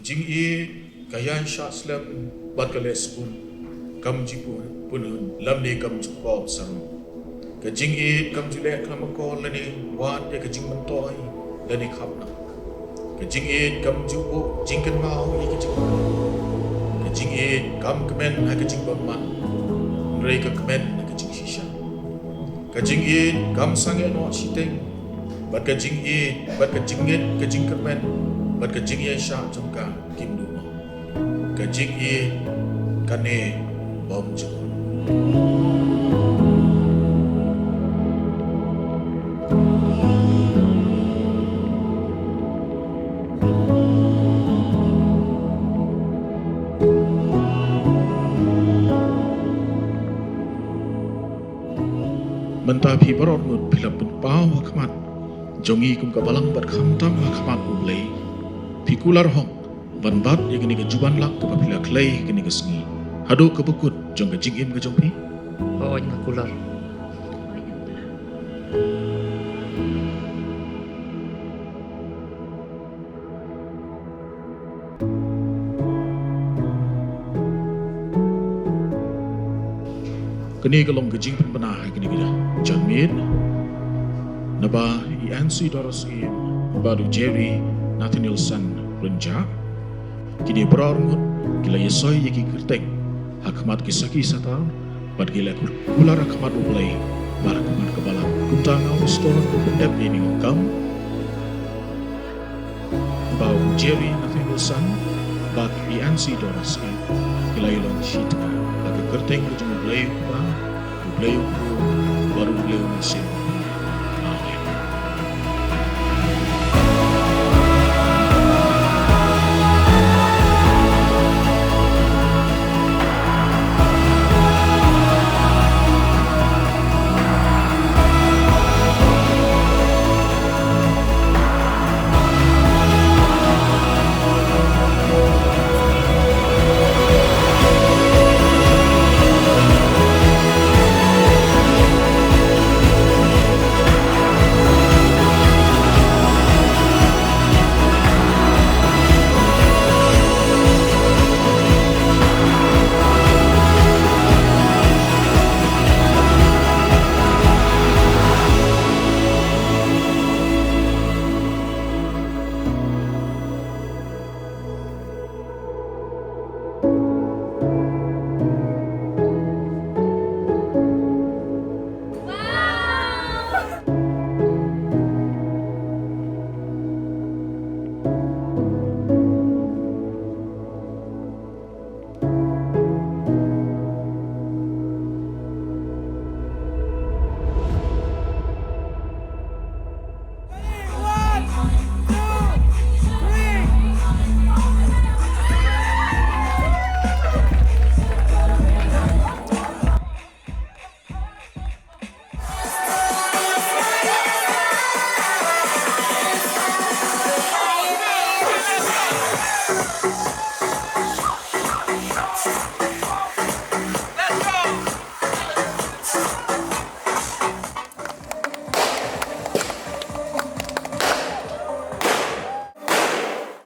jing e kayan sha slam bat ka les pun kam ji pun lam ne kam chu ko saru ka jing e kam ju le kam ko la ni wan de ka jing man toy la ni khap na ka jing e kam ju bu jing kan mau ye ka jing ka jing e kam kemen ha ka jing ban man rei ka kemen ha ka jing shisha ka jing e kam sang e no shiteng bat ka jing e bat ka jing et ka jing kemen bat ka jing e sha jong ka kim du ma ka jing e ka ne bom ju Mentah pi barot mut pilap pun pau hakmat jongi kum kabalang bat kham tam hakmat ublei pi kular hong ban bat ye gini ke juban lak ke papila klei gini ke sengi hado ke bukut jong ke jingim ke jong pi Oh, nya kular. kini kalong ke jing pen benah gini gini janmid naba INC Doros im badu Jerry Nathanielson Renja kini berarmut gila yesoi yeki kerteng hakmat kisaki satar bad gila kular hakmat ublai bar kumat kebalang kuntang aus torang kupendep ini ngam bau Jerry Nathanielson bad INC Doros im gila ilong shitka bagi kerteng kejung ublai ublai baru ublai mesin.